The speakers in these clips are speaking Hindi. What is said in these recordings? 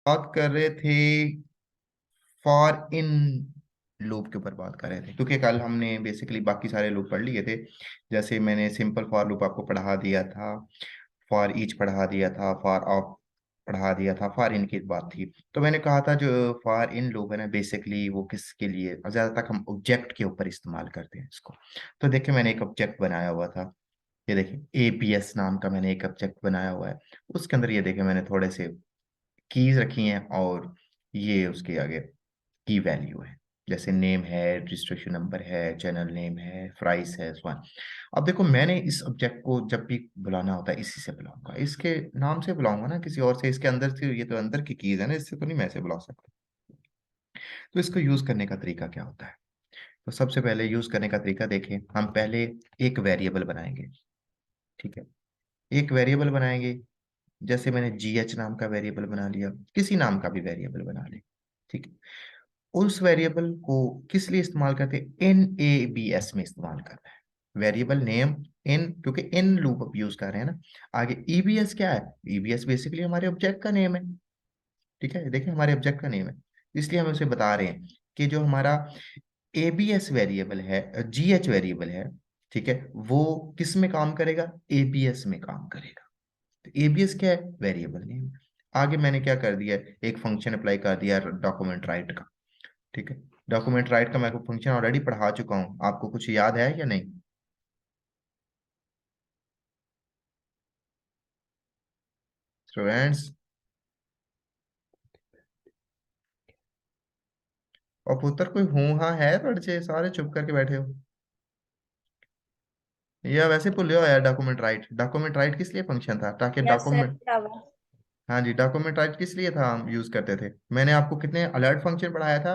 बात कर रहे थे फॉर इन लूप के ऊपर बात कर रहे थे, क्योंकि कल हमने बेसिकली बाकी सारे लूप पढ़ लिए थे। जैसे मैंने सिंपल फॉर लूप आपको पढ़ा दिया था, फॉर ईच पढ़ा दिया था, फॉर ऑफ पढ़ा दिया था, फॉर इन की बात थी। तो मैंने कहा था जो फॉर इन लूप है ना, बेसिकली वो किसके लिए, ज्यादातर हम ऑब्जेक्ट के ऊपर इस्तेमाल करते हैं इसको। तो देखिए मैंने एक ऑब्जेक्ट बनाया हुआ था, ये देखिए एपीएस नाम का मैंने एक ऑब्जेक्ट बनाया हुआ है। उसके अंदर ये देखिए मैंने थोड़े से कीज रखी हैं, और ये उसके आगे की वैल्यू है। जैसे नेम है, रजिस्ट्रेशन नंबर है, चैनल नेम है, प्राइस है, सो on। अब देखो मैंने इस ऑब्जेक्ट को जब भी बुलाना होता है इसी से बुलाऊंगा, इसके नाम से बुलाऊंगा ना, किसी और से। इसके अंदर से, ये तो अंदर की कीज है ना, इससे तो नहीं मैं ऐसे बुला सकता। तो इसको यूज करने का तरीका क्या होता है? तो सबसे पहले यूज करने का तरीका देखें, हम पहले एक वेरिएबल बनाएंगे। ठीक है, एक वेरिएबल बनाएंगे। जैसे मैंने GH नाम का वेरिएबल बना लिया, किसी नाम का भी वेरिएबल बना ले। ठीक है, उस वेरिएबल को किस लिए इस्तेमाल करते हैं? NABS में इस्तेमाल करते हैं। वेरिएबल नेम इन, क्योंकि इन लूप अब यूज कर रहे हैं ना। आगे EBS क्या है? EBS बेसिकली हमारे ऑब्जेक्ट का नेम है। ठीक है, देखिए हमारे ऑब्जेक्ट का नेम है, इसलिए हम उसे बता रहे हैं कि जो हमारा ABS वेरिएबल है, GH वेरिएबल है, ठीक है, वो किस में काम करेगा? ABS में काम करेगा। तो एबीएस क्या है? Variable name. आगे मैंने क्या कर दिया, एक फंक्शन अप्लाई कर दिया डॉक्यूमेंट राइट का। ठीक है, डॉक्यूमेंट राइट का मैं फंक्शन ऑलरेडी पढ़ा चुका हूं, आपको कुछ याद है या नहीं? स्टूडेंट्स, और पुत्र कोई हूँ हाँ है? बच्चे सारे चुप करके बैठे हो, या वैसे भूले हो यार? डॉक्यूमेंट राइट, डॉक्यूमेंट राइट किस लिए फंक्शन था? ताकि यस सर, डॉक्यूमेंट, बराबर। हाँ जी, डॉक्यूमेंट राइट किस लिए था हम यूज करते थे? मैंने आपको कितने अलर्ट फंक्शन पढ़ाया था,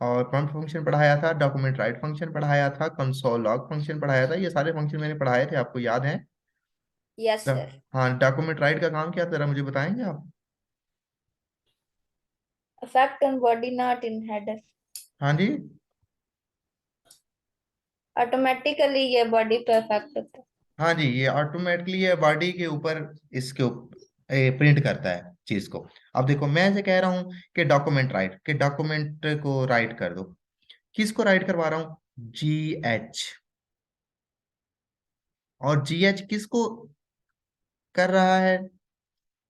और प्रॉम्प्ट फंक्शन पढ़ाया था, डॉक्यूमेंट राइट फंक्शन पढ़ाया था, कंसोल लॉग फंक्शन पढ़ाया था। ये सारे फंक्शन मैंने पढ़ाए थे, आपको याद है? यस ड- सर। हाँ, डॉक्यूमेंट राइट का काम क्या, जरा मुझे बताएंगे आप? Affect on body not in header. हाँ जी। ऑटोमेटिकली ये बॉडी पे अफेक्ट होता है। हाँ जी, ये ऑटोमेटिकली ये बॉडी के ऊपर, इसके प्रिंट करता है चीज को। अब देखो मैं ऐसे कह रहा हूँ कि डॉक्यूमेंट राइट, के डॉक्यूमेंट को राइट कर दो। किसको राइट करवा रहा हूँ? GH। और GH किसको कर रहा है?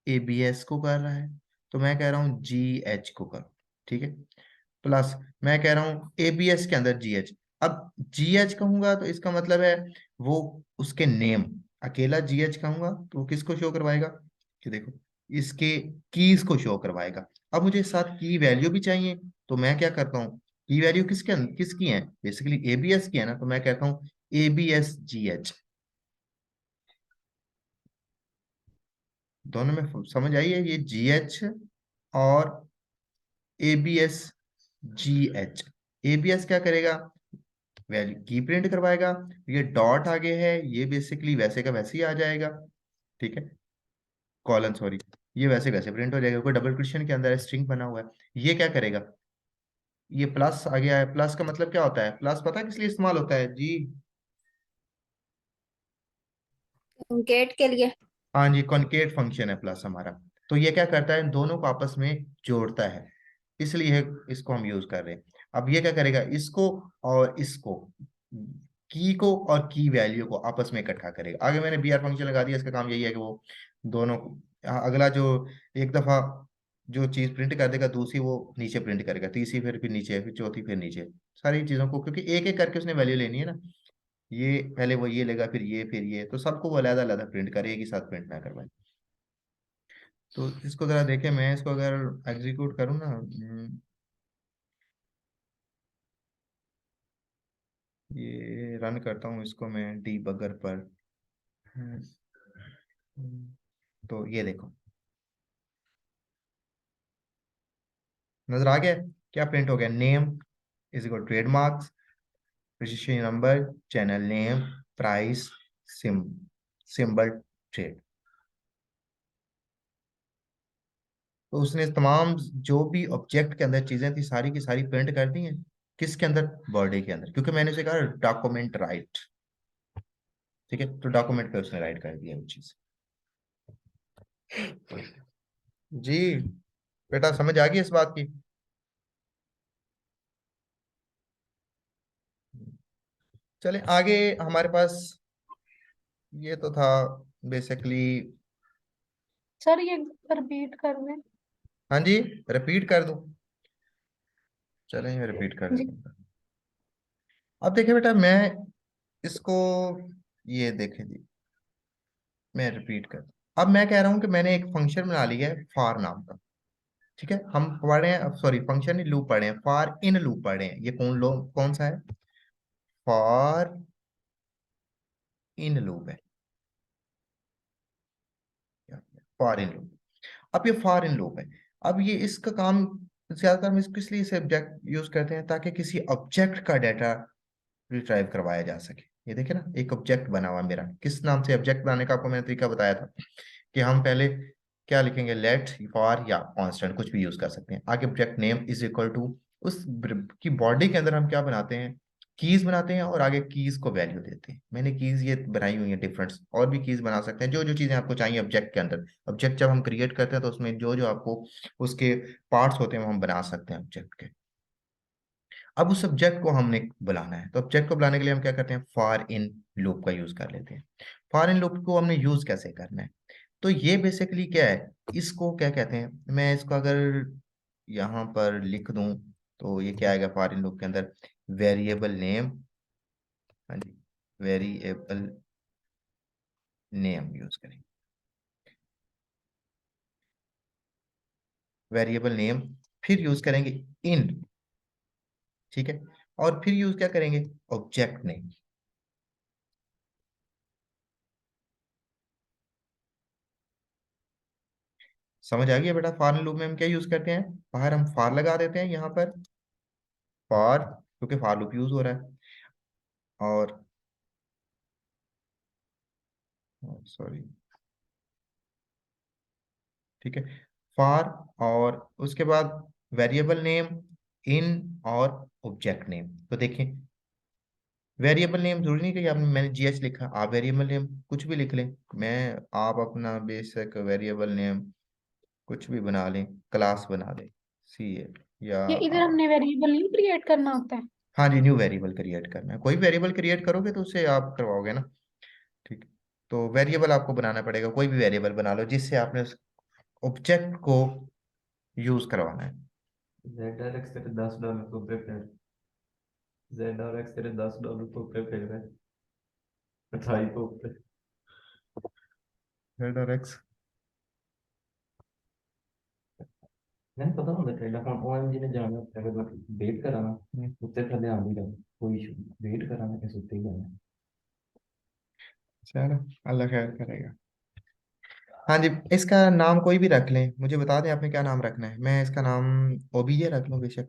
ABS को कर रहा है। तो मैं कह रहा हूँ GH को करो। ठीक है, प्लस मैं कह रहा हूँ ABS के अंदर GH। अब GH कहूंगा तो इसका मतलब है वो उसके नेम, अकेला GH कहूंगा तो वो किसको शो करवाएगा? कि देखो, इसके कीज को शो करवाएगा। अब मुझे साथ की वैल्यू भी चाहिए, तो मैं क्या करता हूँ, की वैल्यू किसकी है? बेसिकली ABS की है ना, तो मैं कहता हूँ ABS GH। दोनों में समझ आई है? ये GH और ABS GH। ABS क्या करेगा? वैल्यू की प्रिंट करवाएगा। ये डॉट आगे है, ये बेसिकली वैसे का वैसे ही आ जाएगा। ठीक है, कॉलन सॉरी, ये वैसे वैसे प्रिंट हो जाएगा, कोई डबल क्वेश्चन के अंदर स्ट्रिंग बना हुआ है। ये क्या करेगा? ये प्लस आ गया है, प्लस का मतलब क्या होता है? प्लस पता है किस लिए इस्तेमाल होता है जी? गेट के लिए। हाँ जी, कॉनकेट फंक्शन है प्लस हमारा। तो ये क्या करता है, इन दोनों को आपस में जोड़ता है, इसलिए इसको हम यूज कर रहे हैं। अब ये क्या करेगा, इसको और इसको, की को और की वैल्यू को आपस में इकट्ठा करेगा। आगे मैंने BR फंक्शन लगा दिया, इसका काम यही है कि वो दोनों को, अगला जो एक दफा जो चीज प्रिंट कर देगा, दूसरी वो नीचे प्रिंट करेगा, तीसरी फिर नीचे, फिर चौथी फिर नीचे, सारी चीजों को, क्योंकि एक एक करके उसने वैल्यू लेनी है ना। ये पहले वो ये लेगा, फिर ये, फिर ये, तो सबको वो अलग अलग प्रिंट करे, एक ही साथ प्रिंट ना करवाए। तो इसको जरा देखें, मैं इसको अगर एग्जीक्यूट करूँ ना, ये रन करता हूँ इसको मैं डीबगर पर। हम्म, तो ये देखो, नजर आ गया क्या प्रिंट हो गया? Name is equal trademarks, registration number, channel name, price, SIM symbol, trade. तो उसने तमाम जो भी ऑब्जेक्ट के अंदर चीजें थी सारी की सारी प्रिंट कर दी हैं। किसके अंदर? बॉडी के अंदर, क्योंकि मैंने उसे कहा डॉक्यूमेंट राइट। ठीक है, तो डॉक्यूमेंट पे उसने राइट कर दिया वो चीज। जी, बेटा समझ आ गई इस बात की? चले आगे। हमारे पास ये तो था बेसिकली। सर ये रिपीट कर दें। हाँ जी, रिपीट कर दूं? चलें मैं रिपीट कर जी। देता हूँ। अब देखिए बेटा, मैं इसको, ये देखें जी, मैं रिपीट कर, अब मैं कह रहा हूं कि मैंने एक फंक्शन बना लिया है फॉर नाम का। ठीक है, हम पढ़ रहे हैं, सॉरी फंक्शन नहीं, लूप पढ़ रहे हैं, फॉर इन लूप पढ़ रहे हैं। ये कौन सा है? फॉर इन लूप है, फॉर इन लूप। अब ये फॉर इन लूप है। अब ये इसका काम, ज्यादातर हम इसको इसलिए इसे ऑब्जेक्ट यूज करते हैं ताकि किसी ऑब्जेक्ट का डाटा रिट्राइव करवाया जा सके। ये देखिए ना, एक ऑब्जेक्ट बना हुआ है मेरा। किस नाम से ऑब्जेक्ट बनाने का आपको मैंने तरीका बताया था कि हम पहले क्या लिखेंगे, लेट, फॉर या कांस्टेंट, कुछ भी यूज कर सकते हैं। आगे object name is equal to, उस की बॉडी के अंदर हम क्या बनाते हैं, कीज बनाते हैं, और आगे कीज को वैल्यू देते हैं। मैंने कीज ये बनाई हुई है डिफरेंट, और भी कीज बना सकते हैं, जो जो चीजें आपको चाहिए ऑब्जेक्ट के अंदर। ऑब्जेक्ट जब हम क्रिएट करते हैं तो उसमें जो जो आपको उसके पार्ट्स होते हैं वो हम बना सकते हैं ऑब्जेक्ट के। अब उस सब्जेक्ट को हमने बुलाना है, तो ऑब्जेक्ट को बुलाने के लिए हम क्या करते हैं, फॉर इन लूप का यूज कर लेते हैं। फॉर इन लूप को हमने यूज कैसे करना है? तो ये बेसिकली क्या है, इसको क्या कहते हैं, मैं इसको अगर यहाँ पर लिख दूं तो ये क्या आएगा फॉर इन लूप के अंदर, वेरिएबल नेम। हाँ जी, वेरिएबल नेम यूज करेंगे, वेरिएबल नेम। फिर यूज करेंगे इन, ठीक है, और फिर यूज क्या करेंगे, ऑब्जेक्ट नेम। समझ आ गया बेटा? फॉर लूप में हम क्या यूज करते हैं, बाहर हम फॉर लगा देते हैं यहाँ पर, फॉर, क्योंकि फॉर लूप यूज हो रहा है। और सॉरी, ठीक है, फॉर, और उसके बाद वेरिएबल नेम, इन, और ऑब्जेक्ट नेम। तो देखें, वेरिएबल नेम जरूरी नहीं कि आपने, मैंने जीएच लिखा, आप वेरिएबल नेम कुछ भी लिख लें। मैं, आप अपना बेसिक वेरिएबल नेम कुछ भी बना लें, क्लास बना लें, सी ए, या ये इधर हमने वेरिएबल नहीं क्रिएट करना होता है। हाँ जी, न्यू वेरिएबल क्रिएट करना है। कोई वेरिएबल क्रिएट करोगे तो उससे आप करवाओगे ना। ठीक है, तो वेरिएबल आपको बनाना पड़ेगा, कोई भी वेरिएबल बना लो जिससे आपने उस ऑब्जेक्ट को यूज करवाना है। जेड और एक्स तेरे $10 को प्रेफर, जेड और एक्स तेरे $10 को प्रेफर है, 28 को ऊपर। जेड और एक्स, मैंने पता होता है हम ओएमजी ने जाना होता है, अगर वेट कराना उत्ते का ध्यान नहीं रहा, कोई इशू वेट कराना कैसे उत्ते ही जाना। चलो, अल्लाह खैर करेगा। हाँ जी, इसका नाम कोई भी रख लें, मुझे बता दें आपने क्या नाम रखना है। मैं इसका नाम ओबीजे रख लूँ बेशक,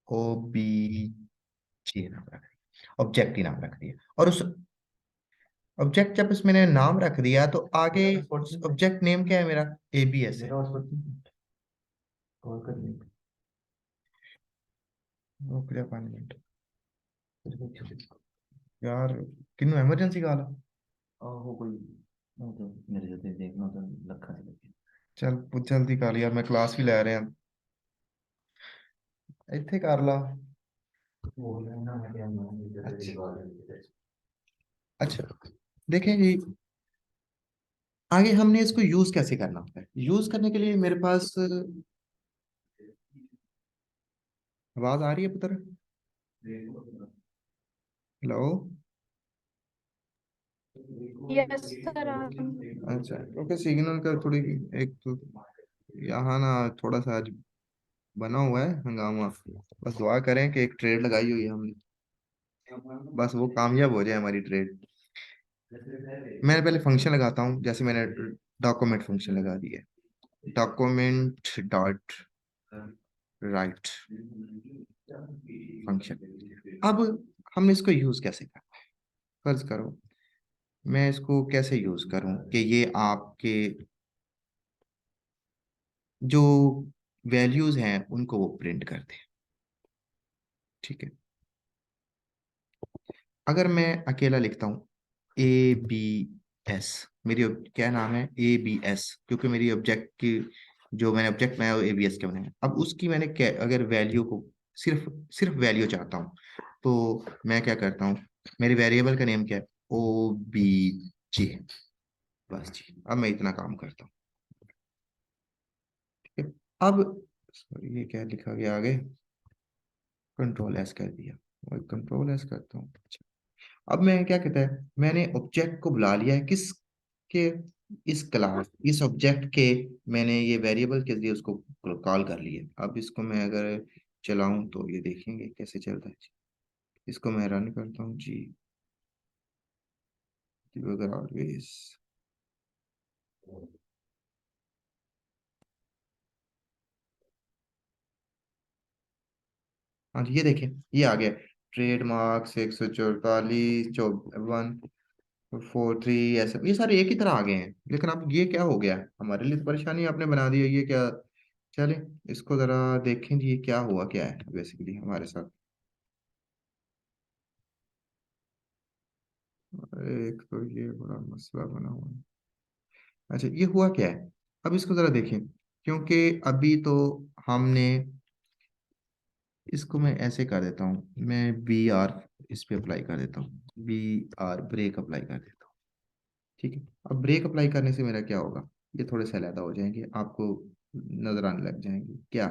ओबीजे नाम रख दिया, ऑब्जेक्ट ही नाम रख दिया। और उस ऑब्जेक्ट जब इसमें मैंने नाम रख दिया तो आगे मेरा पासपोर्ट नहीं है, ऑब्जेक्ट नेम क्या है मेरा, एबीएस है। मेरा पासपोर्ट नहीं है, कॉल कर लिया रुक जा 5 मिनट तेरे को छोटे यार, किन्नू एमरजेंसी कॉल है? हो कोई हो तो मेरे साथ देखना तो लखा से लगे। चल जल्दी कर यार, मैं क्लास भी ले रहे हैं, ਇੱਥੇ कर ला। बोल रहे हैं ना मैं क्या मान जैसे अच्छा, दिलवा देंगे। अच्छा, देखें जी, आगे हमने इसको यूज कैसे करना होता है। यूज करने के लिए मेरे पास, आवाज आ रही है पुत्र? हेलो? Yes sir. अच्छा, क्योंकि सिग्नल का थोड़ी, एक तो यहाँ ना थोड़ा सा आज बना हुआ है हंगामा। बस दुआ करें कि एक ट्रेड लगाई हुई है हमने, बस वो कामयाब हो जाए हमारी ट्रेड। मैं पहले फंक्शन लगाता हूँ, जैसे मैंने डॉक्यूमेंट फंक्शन लगा दिया, डॉक्यूमेंट डॉट राइट फंक्शन। अब हमने इसको यूज कैसे करना है, फर्ज करो मैं इसको कैसे यूज करूं कि ये आपके जो वैल्यूज हैं उनको वो प्रिंट कर दे। ठीक है, अगर मैं अकेला लिखता हूँ ए बी एस, मेरी क्या नाम है, ए बी एस, क्योंकि मेरी ऑब्जेक्ट की जो मैंने ऑब्जेक्ट बनाया वो एबीएस के बनाया। अब उसकी मैंने अगर वैल्यू को सिर्फ सिर्फ वैल्यू चाहता हूँ, तो मैं क्या करता हूँ, मेरे वेरिएबल का नेम क्या है, ओ बी जी। बस जी, अब मैं इतना काम करता हूँ। ठीक है। अब sorry, ये क्या लिखा गया आगे, कंट्रोल एस कर दिया, और कंट्रोल एस करता हूँ। अच्छा, अब मैं क्या कहता है, मैंने ऑब्जेक्ट को बुला लिया है किस के, इस क्लास, इस ऑब्जेक्ट के, मैंने ये वेरिएबल के लिए उसको कॉल कर लिया। अब इसको मैं अगर चलाऊं तो ये देखेंगे कैसे चलता है। इसको मैं रन करता हूँ जी, डिबगर ऑलवेज। हाँ जी, ये देखें, ये आ गया ट्रेडमार्क्स 144 1 4 3, ऐसे ये सारे एक ही तरह आ गए हैं। लेकिन अब ये क्या हो गया, हमारे लिए तो परेशानी आपने बना दी है, ये क्या। चले इसको जरा देखें जी, ये क्या हुआ क्या है बेसिकली हमारे साथ। एक तो ये बड़ा मसला बना हुआ है। अच्छा, ये हुआ क्या है, अब इसको जरा देखें, क्योंकि अभी तो हमने, इसको मैं ऐसे कर देता हूँ, मैं बी आर इस पे अप्लाई कर देता हूँ, बी आर ब्रेक अप्लाई कर देता हूँ। ठीक है। अब ब्रेक अप्लाई करने से मेरा क्या होगा, ये थोड़े से अलग हो जाएंगे, आपको नजर आने लग जाएंगे क्या।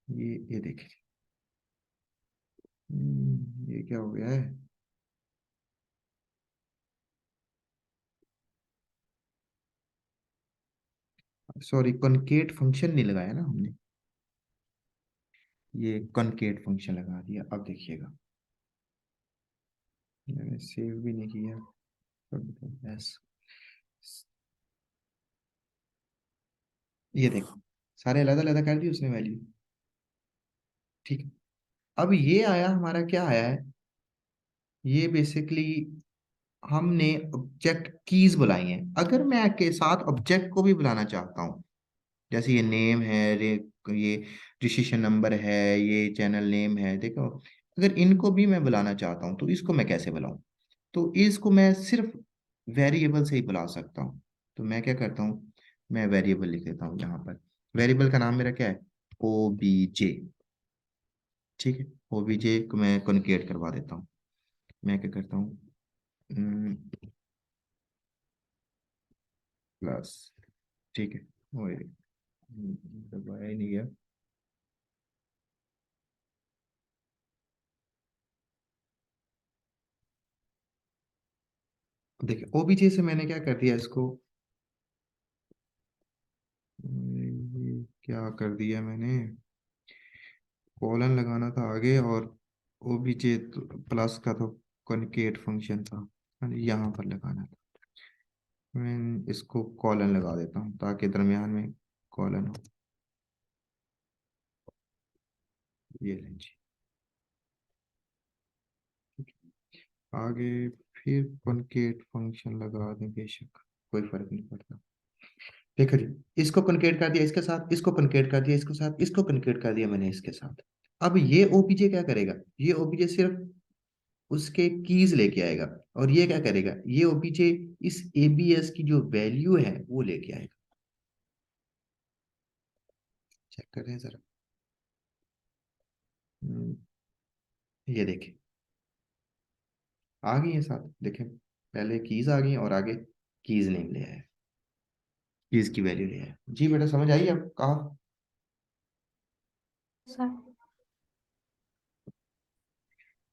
ये देखिए, ये क्या हो गया है, सॉरी कॉनकेट फंक्शन नहीं लगाया ना हमने, ये कॉनकेट फंक्शन लगा दिया। अब देखिएगा, मैंने सेव भी नहीं किया, बस ये देखो, सारे अलग अलग कर दी उसने वैल्यू। ठीक है। अब ये आया हमारा, क्या आया है, ये बेसिकली हमने ऑब्जेक्ट कीज बुलाई हैं। अगर मैं के साथ ऑब्जेक्ट को भी बुलाना चाहता हूँ, जैसे ये नेम है, ये रजिस्ट्रेशन नंबर है, ये चैनल नेम है, देखो, अगर इनको भी मैं बुलाना चाहता हूँ तो इसको मैं कैसे बुलाऊं, तो इसको मैं सिर्फ वेरिएबल से ही बुला सकता हूँ। तो मैं क्या करता हूँ, मैं वेरिएबल लिख देता हूँ यहाँ पर। वेरिएबल का नाम मेरा क्या है, ओ बी जे। ठीक है, ओ बी जे को मैं कॉन्केट करवा देता हूँ। मैं क्या करता हूँ, प्लस, ठीक है, वही दबाया ही नहीं गया। देखिए ओबीजे से मैंने क्या कर दिया इसको, ये क्या कर दिया मैंने, कॉलन लगाना था आगे, और ओबीजे प्लस का तो कॉनकेट फंक्शन था, यहाँ पर लगाना था। मैं इसको कॉलन लगा देता हूँ ताकि दरमियान में कॉलन हो। ये लें जी, आगे फिर कॉनकेट फंक्शन लगा दें, बेशक कोई फर्क नहीं पड़ता। देखो जी, इसको कॉन्केट कर दिया इसके साथ, इसको कॉन्केट कर दिया इसके साथ, इसको कॉन्केट कर दिया मैंने इसके साथ। अब ये ओबीजे क्या करेगा, ये ओबीजे सिर्फ उसके कीज लेके आएगा, और ये क्या करेगा, ये ओबीजे इस एबीएस की जो वैल्यू है वो लेके आएगा। चेक कर रहे हैं जरा, हम्म, ये देखें, आ गई है साथ, देखें, पहले कीज आ गई और आगे कीज नहीं ले आया, कीज की वैल्यू ले आया। जी बेटा समझ आई अब कहा। सर।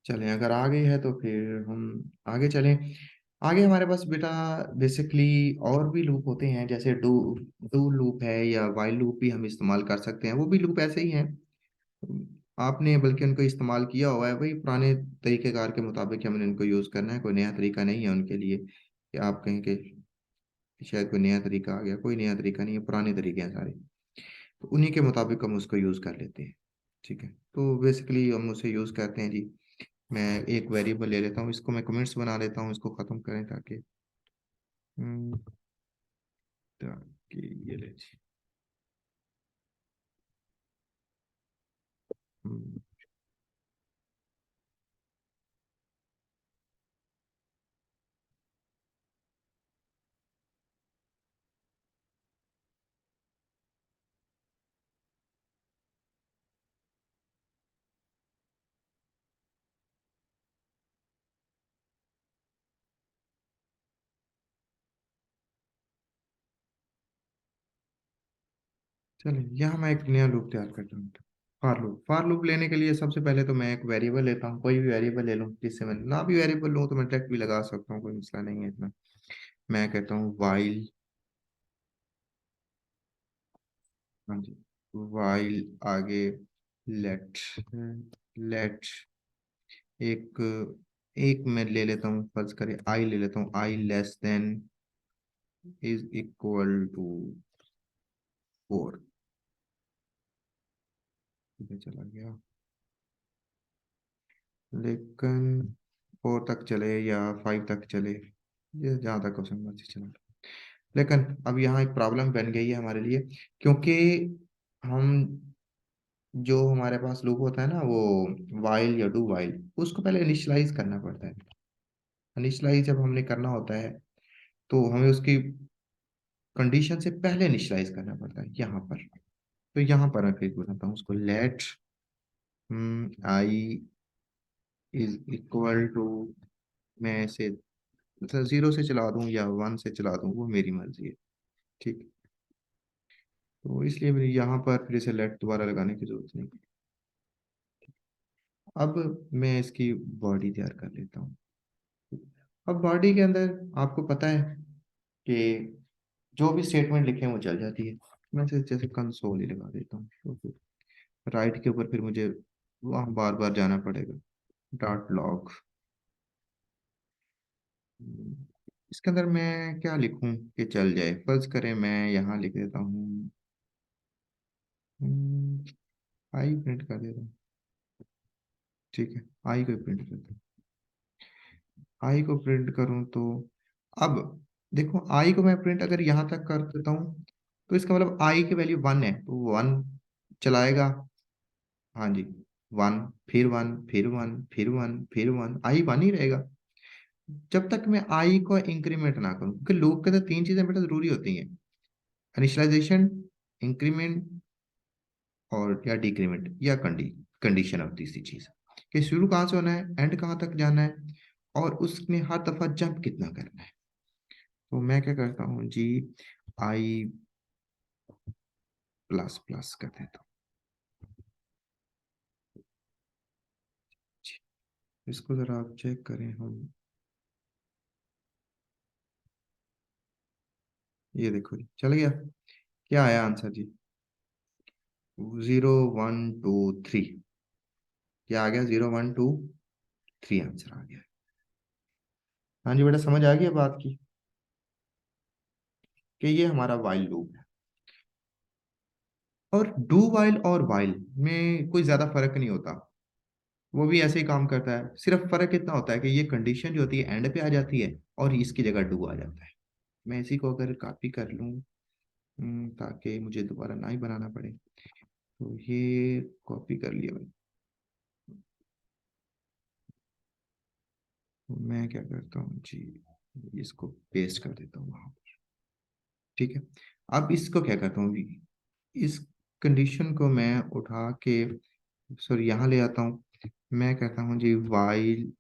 चलें, अगर आ गई है तो फिर हम आगे चलें। आगे हमारे पास बेटा बेसिकली और भी लूप होते हैं, जैसे डू डू लूप है, या वाइल लूप भी हम इस्तेमाल कर सकते हैं। वो भी लूप ऐसे ही हैं, आपने बल्कि उनको इस्तेमाल किया हुआ है, वही पुराने तरीकेकार के मुताबिक हमने इनको यूज़ करना है, कोई नया तरीका नहीं है उनके लिए कि आप कहें कि शायद कोई नया तरीका आ गया, कोई नया तरीका नहीं है, पुराने तरीके हैं सारे, तो उन्हीं के मुताबिक हम उसको यूज़ कर लेते हैं। ठीक है, तो बेसिकली हम उसे यूज़ करते हैं जी। मैं एक वेरिएबल ले लेता हूँ, इसको मैं कमेंट्स बना लेता हूँ, इसको ख़त्म करें ताकि हम्म, ताकि ये ले जी, हम्म, चलिए यहाँ मैं एक नया लूप तैयार करता हूँ। फार लूप लेने के लिए सबसे पहले तो मैं एक वेरिएबल लेता हूँ, कोई भी वेरिएबल ले लूँ, जिससे मैं ना भी वेरिएबल लूँ तो मैं डायरेक्ट भी लगा सकता हूँ, कोई मसला नहीं है इतना। मैं कहता हूँ वाइल, हाँ जी, वाइल आगे लेट, लेट एक एक मैं ले लेता हूँ, फर्ज करे आई ले लेता हूँ, I less than is equal to 4। चला गया, लेकिन 4 तक चले या 5 तक चले, ये जहाँ तक क्वेश्चन मर्जी चला। लेकिन अब यहाँ एक प्रॉब्लम बन गई है हमारे लिए, क्योंकि हम जो हमारे पास लूप होता है ना, वो वाइल या डू वाइल, उसको पहले इनिशियलाइज करना पड़ता है। इनिशियलाइज जब हमने करना होता है तो हमें उसकी कंडीशन से पहले इनिशियलाइज करना पड़ता है यहाँ पर। तो यहाँ पर मैं फिर बताता हूँ उसको, let i is equal to, मैं इसे मतलब 0 से चला दूं या 1 से चला दूं, वो मेरी मर्जी है, ठीक। तो इसलिए मेरी यहाँ पर फिर इसे लेट दोबारा लगाने की जरूरत नहीं। अब मैं इसकी बॉडी तैयार कर लेता हूँ। अब बॉडी के अंदर आपको पता है कि जो भी स्टेटमेंट लिखे हैं वो चल जाती है। मैं इसे जैसे कंसोल ही लगा देता हूँ, तो फिर राइट के ऊपर फिर मुझे वहाँ बार बार जाना पड़ेगा, डॉट लॉग। इसके अंदर मैं क्या लिखूं कि चल जाए, फर्ज करें मैं यहाँ लिख देता हूँ आई, प्रिंट कर देता हूँ, ठीक है, आई को प्रिंट करता हूँ। आई को प्रिंट करूँ तो अब देखो, आई को मैं प्रिंट अगर यहाँ तक कर देता हूँ तो इसका मतलब आई की वैल्यू 1 है, तो 1 चलाएगा, हाँ जी, 1 फिर 1 फिर 1 फिर 1 फिर 1, आई 1 ही रहेगा जब तक मैं आई को इंक्रीमेंट ना करूं। क्योंकि लूप के अंदर 3 चीजें बेटा जरूरी होती हैं, इनिशियलाइजेशन, इंक्रीमेंट और या डिक्रीमेंट या कंडीशन ऑफ तीसरी चीज, कि शुरू कहाँ से होना है, एंड कहाँ तक जाना है, और उसमें हर दफा जंप कितना करना है। तो मैं क्या करता हूँ जी, आई प्लस प्लस कर देता हूँ। इसको जरा आप चेक करें, हम ये देखो जी, चल गया, क्या आया आंसर जी, 0 1 2 3, क्या आ गया, 0 1 2 3 आंसर आ गया। हाँ जी बेटा, समझ आ गई बात की, कि ये हमारा वाइल लूप है। और डू वाइल और वाइल में कोई ज्यादा फर्क नहीं होता, वो भी ऐसे ही काम करता है, सिर्फ फर्क इतना होता है कि ये कंडीशन जो होती है एंड पे आ जाती है और इसकी जगह डू आ जाता है। मैं इसी को अगर कॉपी कर लूँ, ताकि मुझे दोबारा ना ही बनाना पड़े, तो ये कॉपी कर लिया मैंने। तो मैं क्या करता हूँ जी, इसको पेस्ट कर देता हूँ वहां पर, ठीक है। अब इसको क्या करता हूँ, इस कंडीशन को मैं उठा के सॉरी यहाँ ले आता हूँ। मैं कहता हूँ जी वाइल,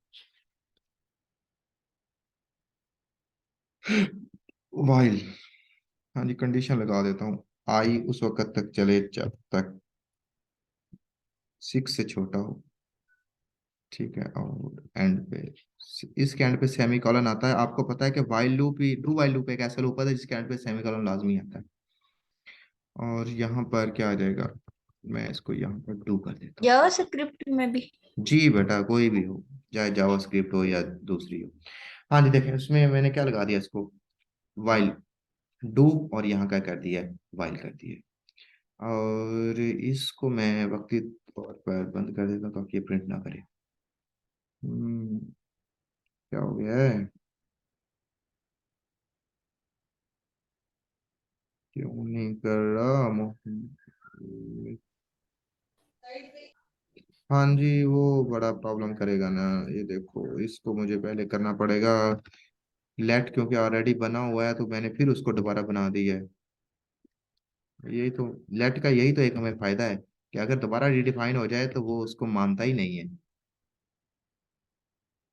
वाइल, हाँ जी, कंडीशन लगा देता हूँ, आई उस वक्त तक चले जब तक 6 से छोटा हो, ठीक है। और एंड पे, इसके एंड पे सेमी कॉलन आता है। आपको पता है कि while loop he, do while loop एक ऐसा लूप है जिसके एंड पे सेमी कॉलन लाजमी आता है। और यहाँ पर क्या आ जाएगा, मैं इसको यहाँ पर डू कर देता हूँ। जावास्क्रिप्ट में भी। जी बेटा, कोई भी हो, चाहे जावास्क्रिप्ट हो या दूसरी हो। हाँ जी, देखें उसमें मैंने क्या लगा दिया, इसको वाइल डू, और यहाँ क्या कर दिया, वाइल कर दिया। और इसको मैं वक्ती तौर पर बंद कर देता हूँ ताकि ये प्रिंट ना करे। हम्म, क्या हो गया है, क्यों नहीं कर रहा हाँ जी, वो बड़ा प्रॉब्लम करेगा ना, ये देखो, इसको मुझे पहले करना पड़ेगा लेट, क्योंकि ऑलरेडी बना हुआ है तो मैंने फिर उसको दोबारा बना दिया है। यही तो लेट का, यही तो एक हमें फायदा है कि अगर दोबारा रिडिफाइन हो जाए तो वो उसको मानता ही नहीं है,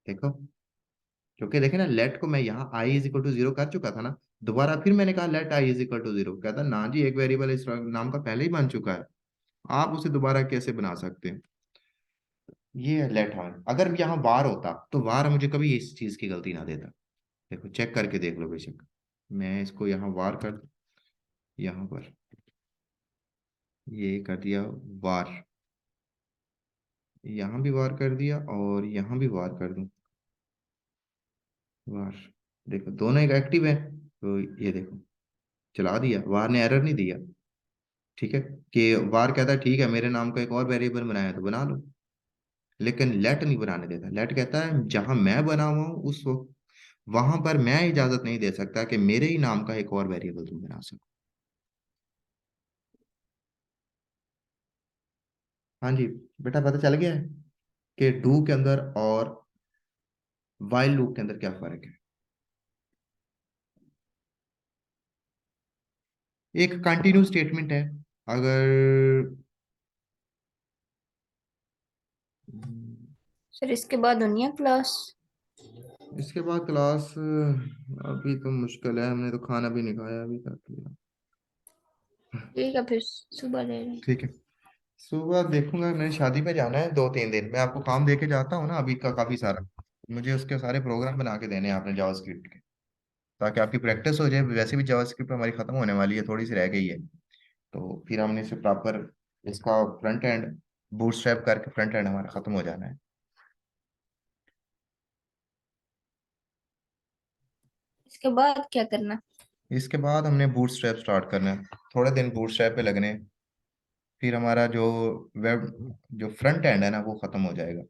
देखो। क्योंकि देखे ना, लेट को मैं यहाँ आई इज इक्वल टू 0 कर चुका था ना, दोबारा फिर मैंने कहा let i is equal to 0, कहता ना जी एक वेरिएबल इस नाम का पहले ही बन चुका है, आप उसे दोबारा कैसे बना सकते हैं। ये है लेट हार्न। अगर यहाँ वार होता तो वार मुझे कभी इस चीज की गलती ना देता। देखो चेक करके देख लो बेशक, मैं इसको यहाँ वार कर दूं, यहाँ पर ये कर दिया वार, यहाँ भी वार कर दिया और यहाँ भी वार कर दूं वार। देखो दोनों एक एक्टिव है, तो ये देखो चला दिया, वार ने एरर नहीं दिया। ठीक है, कि वार कहता है ठीक है मेरे नाम का एक और वेरिएबल बनाया है तो बना लो, लेकिन लेट नहीं बनाने देता। लेट कहता है जहां मैं बना हुआ हूं उस वक्त वहां पर मैं इजाजत नहीं दे सकता कि मेरे ही नाम का एक और वेरिएबल तुम बना सको। हाँ जी बेटा, पता चल गया है कि डू के अंदर और वाइल लूप के अंदर क्या फर्क है। एक कंटिन्यू स्टेटमेंट है, अगर सर इसके बाद दुनिया क्लास। इसके बाद क्लास, अभी तो मुश्किल है, हमने तो खाना भी नहीं खाया अभी तक। ठीक है फिर सुबह ले लें। ठीक है, सुबह देखूंगा, मैंने शादी पे जाना है 2-3 दिन, मैं आपको काम दे के जाता हूँ ना अभी का काफी सारा, मुझे उसके सारे प्रोग्राम बना के देने हैं आपने जावास्क्रिप्ट के, ताकि आपकी प्रैक्टिस हो जाए। वैसे भी जावास्क्रिप्ट हमारी खत्म होने वाली है, थोड़ी सी रह गई है, तो फिर हमने इसे प्रॉपर इसका फ्रंट एंड बूटस्ट्रैप करके फ्रंट एंड हमारा खत्म हो जाना है। इसके बाद क्या करना? इसके बाद हमने बूटस्ट्रैप स्टार्ट करना है, थोड़े दिन बूटस्ट्रैप पे लगने, फिर हमारा जो वेब जो फ्रंट एंड है ना वो खत्म हो जाएगा,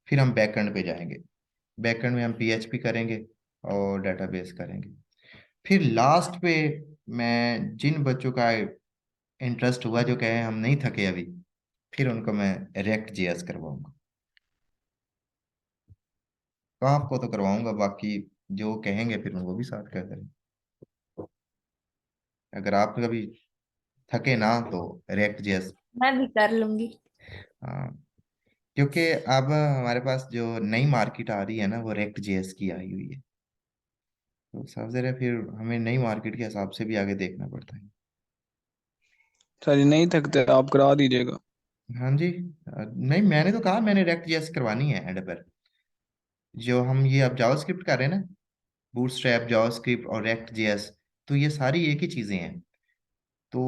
फिर हम बैक एंड पे जाएंगे। बैक एंड में हम पीएचपी करेंगे और डेटाबेस करेंगे। फिर लास्ट पे मैं जिन बच्चों का इंटरेस्ट हुआ जो कहे हम नहीं थके अभी, फिर उनको मैं रिएक्ट जेएस करवाऊंगा। तो आपको तो करवाऊंगा, बाकी जो कहेंगे फिर वो भी साथ कर करें। अगर आप कभी थके ना तो रिएक्ट जेएस। मैं भी कर लूंगी। हाँ, क्योंकि अब हमारे पास जो नई मार्केट आ रही है ना वो रिएक्ट जेएस की आई हुई है, तो सब जरा फिर हमें नई मार्केट के हिसाब से भी आगे देखना पड़ता है। सर नहीं थकते आप करा दीजिएगा। हाँ जी, नहीं मैंने तो कहा मैंने रिएक्ट जेएस करवानी है एंड पर। जो हम ये अब जावास्क्रिप्ट कर रहे हैं ना, बूटस्ट्रैप जावास्क्रिप्ट और रिएक्ट जेएस, तो ये सारी एक ही चीजें हैं। तो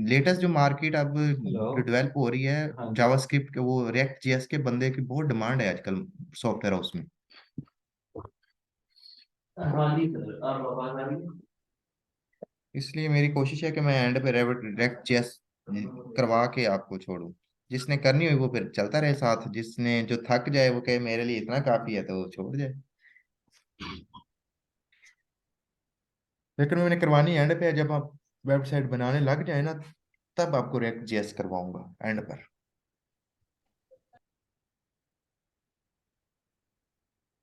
लेटेस्ट जो मार्केट अब हेलो। जो डेवलप हो रही है हाँ जी। जावास्क्रिप्ट के, वो रिएक्ट जेएस के बंदे की बहुत डिमांड है आजकल सॉफ्टवेयर हाउस में। हाँ जी सर, आप आवाज आ रही है? इसलिए मेरी कोशिश है कि मैं एंड पे रिएक्ट जेएस करवा के आपको छोड़ूं। जिसने करनी हुई वो फिर चलता रहे साथ, जिसने जो थक जाए वो कहे मेरे लिए इतना काफी है तो वो छोड़ जाए। लेकिन मैंने करवानी एंड पे है, जब आप वेबसाइट बनाने लग जाए ना तब आपको रिएक्ट जेएस करवाऊंगा एंड पर,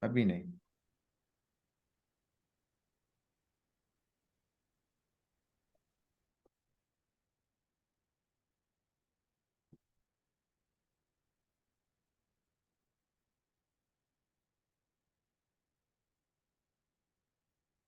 अभी नहीं।